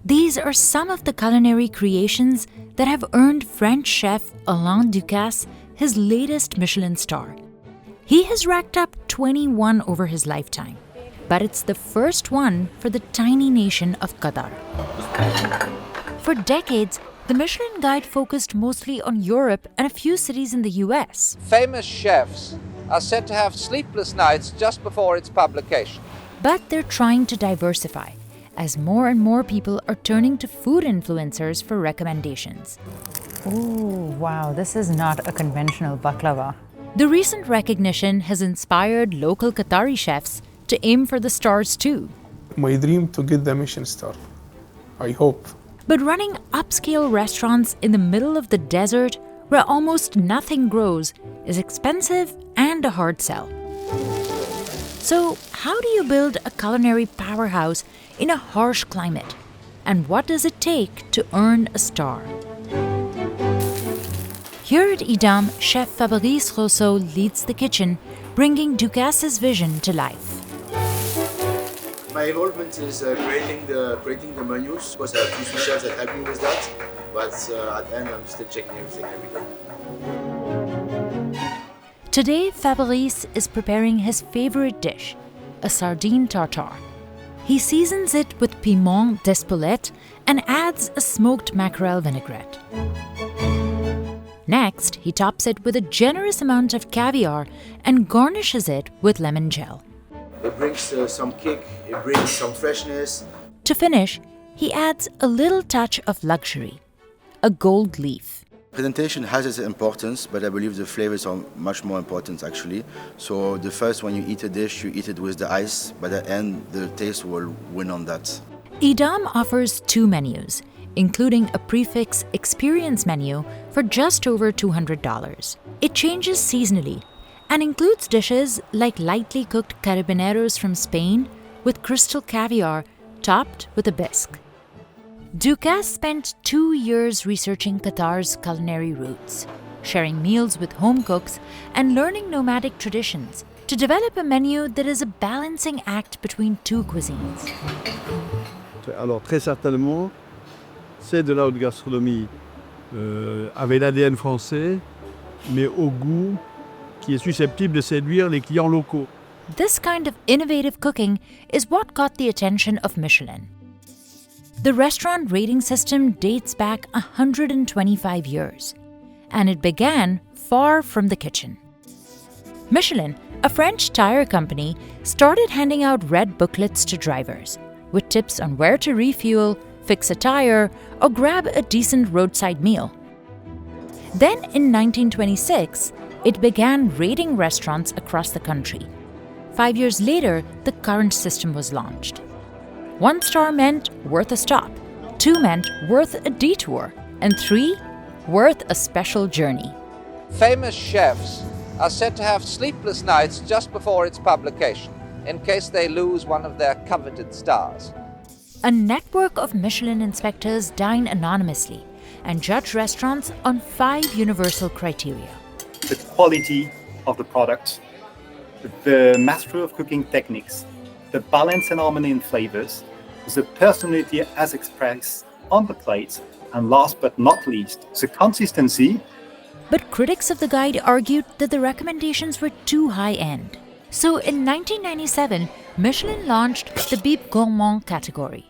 These are some of the culinary creations that have earned French chef Alain Ducasse his latest Michelin star. He has racked up 21 over his lifetime, but it's the first one for the tiny nation of Qatar. For decades, the Michelin Guide focused mostly on Europe and a few cities in the US. Famous chefs are said to have sleepless nights just before its publication. But they're trying to diversify, as more and more people are turning to food influencers for recommendations. Ooh, wow, this is not a conventional baklava. The recent recognition has inspired local Qatari chefs to aim for the stars too. My dream to get the Michelin star. I hope. But running upscale restaurants in the middle of the desert, where almost nothing grows, is expensive and a hard sell. So, how do you build a culinary powerhouse in a harsh climate? And what does it take to earn a star? Here at Idam, chef Fabrice Rousseau leads the kitchen, bringing Ducasse's vision to life. My involvement is creating the menus, because I have two sous chefs that help me with that. But at the end, I'm still checking everything every day. Today, Fabrice is preparing his favorite dish, a sardine tartare. He seasons it with piment d'Espelette and adds a smoked mackerel vinaigrette. Next, he tops it with a generous amount of caviar and garnishes it with lemon gel. It brings some kick, it brings some freshness. To finish, he adds a little touch of luxury, a gold leaf. Presentation has its importance, but I believe the flavors are much more important actually. So the first, when you eat a dish, you eat it with the ice, but at the end, the taste will win on that. Idam offers two menus, including a prefix experience menu for just over $200. It changes seasonally and includes dishes like lightly cooked carabineros from Spain with crystal caviar topped with a bisque. Ducasse spent 2 years researching Qatar's culinary roots, sharing meals with home cooks and learning nomadic traditions to develop a menu that is a balancing act between two cuisines. Alors très certainement, c'est de la haute gastronomie avec l'ADN français, mais au goût qui est susceptible de séduire les clients locaux. This kind of innovative cooking is what caught the attention of Michelin. The restaurant rating system dates back 125 years, and it began far from the kitchen. Michelin, a French tire company, started handing out red booklets to drivers with tips on where to refuel, fix a tire, or grab a decent roadside meal. Then in 1926, it began rating restaurants across the country. 5 years later, the current system was launched. 1 star meant worth a stop, 2 meant worth a detour, and 3, worth a special journey. Famous chefs are said to have sleepless nights just before its publication, in case they lose one of their coveted stars. A network of Michelin inspectors dine anonymously and judge restaurants on 5 universal criteria. The quality of the product, the mastery of cooking techniques, the balance and harmony in flavors, the personality as expressed on the plate, and last but not least, the consistency. But critics of the guide argued that the recommendations were too high-end. So in 1997, Michelin launched the Bib Gourmand category.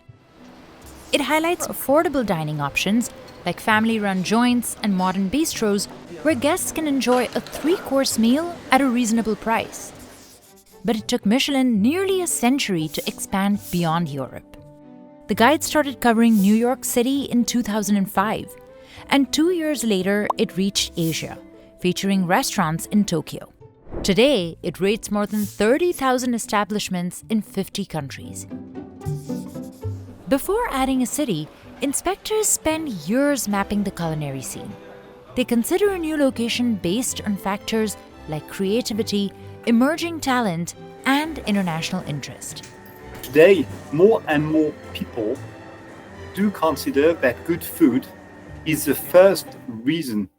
It highlights affordable dining options like family-run joints and modern bistros where guests can enjoy a 3-course meal at a reasonable price. But it took Michelin nearly a century to expand beyond Europe. The guide started covering New York City in 2005, and 2 years later it reached Asia, featuring restaurants in Tokyo. Today, it rates more than 30,000 establishments in 50 countries. Before adding a city, inspectors spend years mapping the culinary scene. They consider a new location based on factors like creativity, emerging talent, and international interest. Today, more and more people do consider that good food is the first reason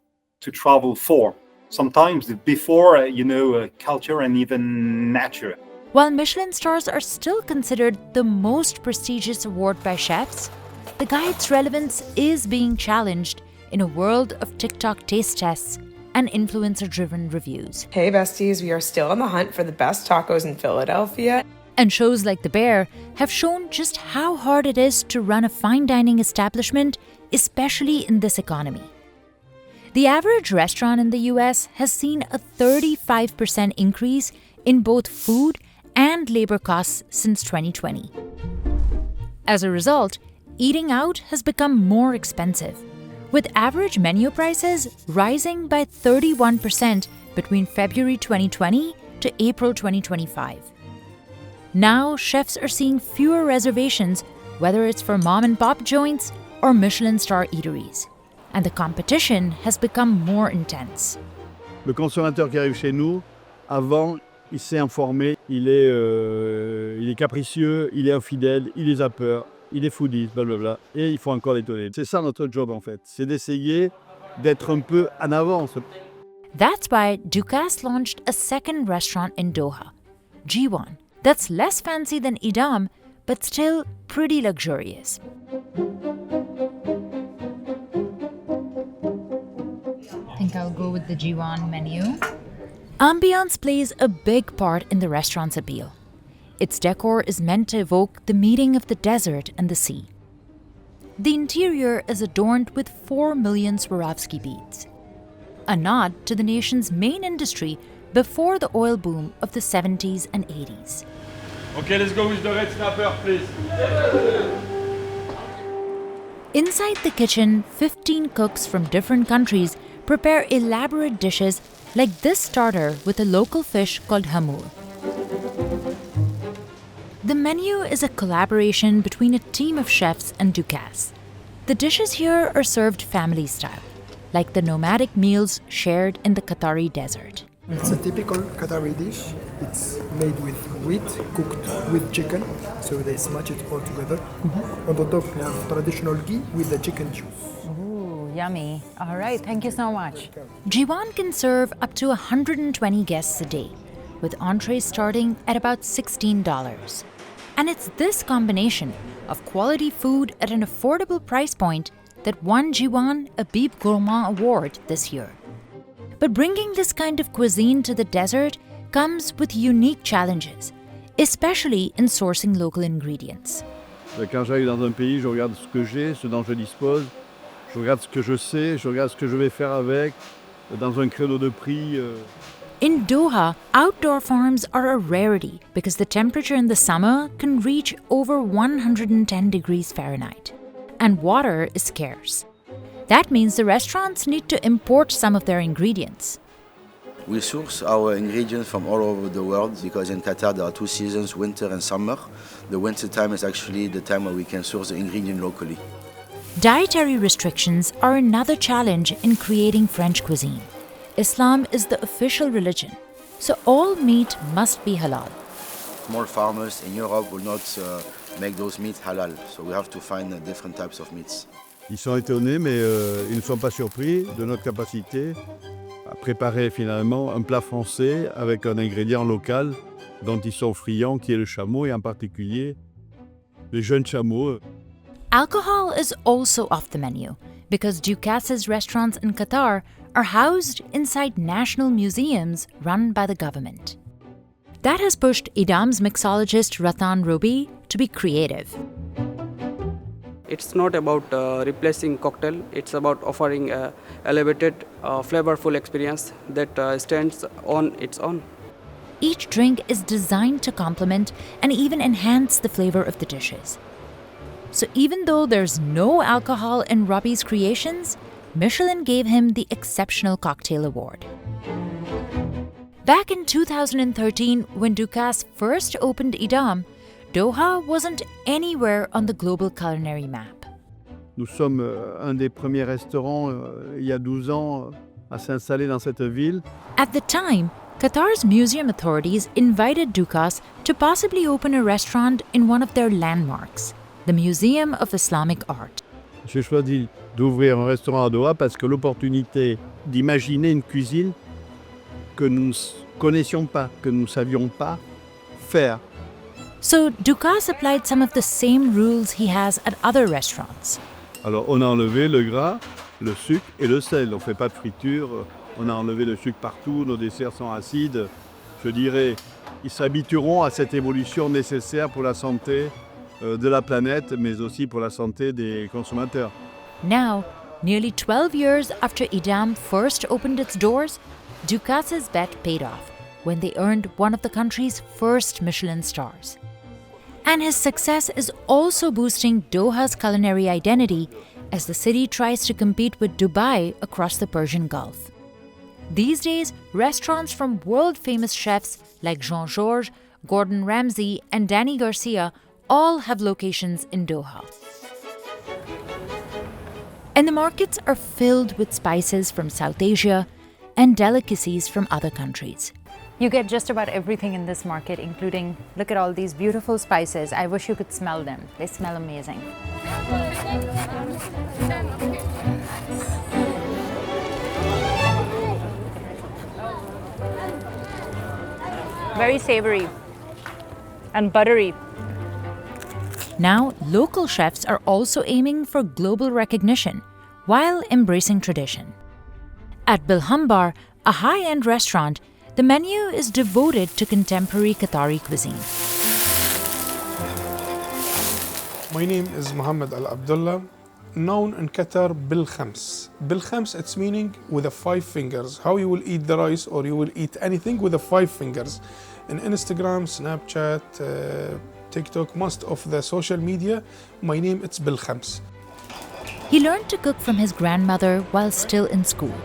to travel for. Sometimes before, culture and even nature. While Michelin stars are still considered the most prestigious award by chefs, the guide's relevance is being challenged in a world of TikTok taste tests and influencer-driven reviews. Hey besties, we are still on the hunt for the best tacos in Philadelphia. And shows like The Bear have shown just how hard it is to run a fine dining establishment, especially in this economy. The average restaurant in the US has seen a 35% increase in both food and labor costs since 2020. As a result, eating out has become more expensive, with average menu prices rising by 31% between February 2020 to April 2025. Now, chefs are seeing fewer reservations, whether it's for mom-and-pop joints or Michelin star eateries. And the competition has become more intense. Le consommateur qui arrive chez nous, avant, il s'est informé, il est capricieux, il est infidèle, il les a peur, il est foodie, blablabla, et il faut encore l'étonner. C'est ça notre job en fait, c'est d'essayer d'être un peu en avance. That's why Ducasse launched a second restaurant in Doha, G1, that's less fancy than Idam, but still pretty luxurious. I think I'll go with the G1 menu. Ambiance plays a big part in the restaurant's appeal. Its decor is meant to evoke the meeting of the desert and the sea. The interior is adorned with 4 million Swarovski beads, a nod to the nation's main industry before the oil boom of the 70s and 80s. Okay, let's go with the red snapper, please. Inside the kitchen, 15 cooks from different countries prepare elaborate dishes like this starter with a local fish called hamur. The menu is a collaboration between a team of chefs and Ducasse. The dishes here are served family style, like the nomadic meals shared in the Qatari desert. It's a typical Qatari dish. It's made with wheat, cooked with chicken, so they smash it all together. On the top, we have traditional ghee with the chicken juice. Ooh, yummy. All right, thank you so much. G1 can serve up to 120 guests a day, with entrees starting at about $16. And it's this combination of quality food at an affordable price point that won G1 a Bib Gourmand Award this year. But bringing this kind of cuisine to the desert comes with unique challenges, especially in sourcing local ingredients. Quand j'arrive dans un pays, je regarde ce que j'ai, ce dont je dispose, je regarde ce que je sais, je regarde ce que je vais faire avec, dans un créneau de prix. In Doha, outdoor farms are a rarity because the temperature in the summer can reach over 110 degrees Fahrenheit, and water is scarce. That means the restaurants need to import some of their ingredients. We source our ingredients from all over the world because in Qatar there are 2 seasons, winter and summer. The winter time is actually the time where we can source the ingredient locally. Dietary restrictions are another challenge in creating French cuisine. Islam is the official religion, so all meat must be halal. Small farmers in Europe will not make those meats halal, so we have to find different types of meats. Ils sont étonnés, mais ils ne sont pas surpris de notre capacité à préparer finalement un plat français avec un ingrédient local dont ils sont friands, qui est le chameau, et en particulier les jeunes chameaux. Alcohol is also off the menu because Ducasse's restaurants in Qatar are housed inside national museums run by the government. That has pushed Idam's mixologist Ratan Robi to be creative. It's not about replacing cocktail, it's about offering a elevated, flavorful experience that stands on its own. Each drink is designed to complement and even enhance the flavor of the dishes. So even though there's no alcohol in Robi's creations, Michelin gave him the Exceptional Cocktail Award. Back in 2013, when Ducasse first opened Idam, Doha wasn't anywhere on the global culinary map. Nous sommes un des premiers restaurants, il y a 12 ans, à s'installer dans cette ville. At the time, Qatar's museum authorities invited Ducasse to possibly open a restaurant in one of their landmarks, the Museum of Islamic Art. J'ai choisi d'ouvrir un restaurant à Doha parce que l'opportunité d'imaginer une cuisine que nous ne connaissions pas, que nous ne savions pas faire. So Ducasse applied some of the same rules he has at other restaurants. Alors, on a enlevé le gras, le sucre et le sel. On ne fait pas de friture. On a enlevé le sucre partout. Nos desserts sont acides. Je dirais, ils s'habitueront à cette évolution nécessaire pour la santé de la planète, mais aussi pour la santé des consommateurs. Now, nearly 12 years after Idam first opened its doors, Ducasse's bet paid off when they earned one of the country's first Michelin stars. And his success is also boosting Doha's culinary identity as the city tries to compete with Dubai across the Persian Gulf. These days, restaurants from world-famous chefs like Jean-Georges, Gordon Ramsay, and Danny Garcia all have locations in Doha. And the markets are filled with spices from South Asia and delicacies from other countries. You get just about everything in this market, including, look at all these beautiful spices. I wish you could smell them. They smell amazing. Very savory and buttery. Now, local chefs are also aiming for global recognition while embracing tradition. At Bilhambar, a high-end restaurant, the menu is devoted to contemporary Qatari cuisine. My name is Mohammed Al Abdullah, known in Qatar Bil Khams. Bil Khams, it's meaning with the 5 fingers. How you will eat the rice or you will eat anything with the 5 fingers. In Instagram, Snapchat, TikTok, most of the social media, my name it's Bil Khams. He learned to cook from his grandmother while still in school.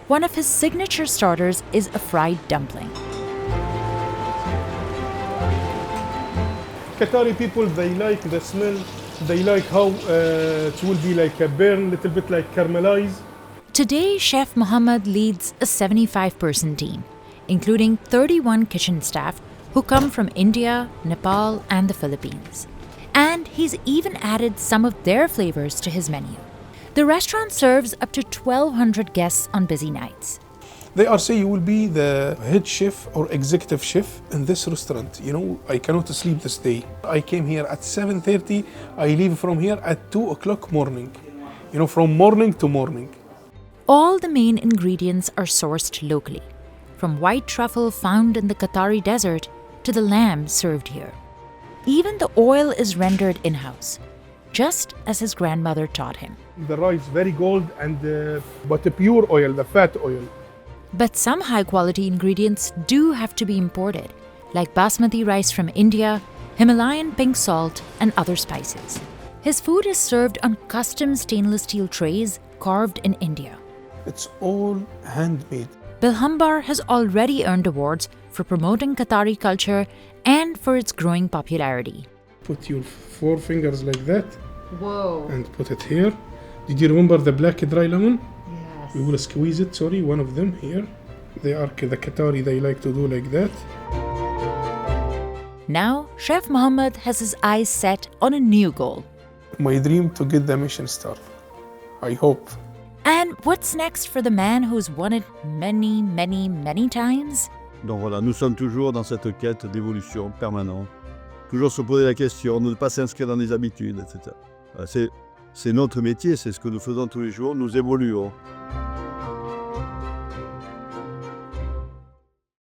One of his signature starters is a fried dumpling. Qatari people, they like the smell, they like how it will be like a burn, a little bit like caramelized. Today, Chef Mohammed leads a 75-person team, including 31 kitchen staff who come from India, Nepal, and the Philippines. And he's even added some of their flavors to his menu. The restaurant serves up to 1,200 guests on busy nights. They are saying you will be the head chef or executive chef in this restaurant. You know, I cannot sleep this day. I came here at 7:30. I leave from here at 2 o'clock morning. You know, from morning to morning. All the main ingredients are sourced locally, from white truffle found in the Qatari desert to the lamb served here. Even the oil is rendered in-house, just as his grandmother taught him. The rice very gold and but the pure oil, the fat oil. But some high-quality ingredients do have to be imported, like basmati rice from India, Himalayan pink salt, and other spices. His food is served on custom stainless steel trays carved in India. It's all handmade. Bilhambar has already earned awards for promoting Qatari culture and for its growing popularity. Put your 4 fingers like that. Whoa. And put it here. Did you remember the black dry lemon? Yes. We will squeeze it, sorry, one of them here. They are the Qatari, they like to do like that. Now, Chef Mohammed has his eyes set on a new goal. My dream to get the Michelin star. I hope. And what's next for the man who's won it many, many, many times? Donc voilà, nous sommes toujours dans cette quête d'évolution permanente. Toujours se poser la question, ne pas s'inscrire dans les habitudes, etc. C'est notre métier, c'est ce que nous faisons tous les jours, nous évoluons.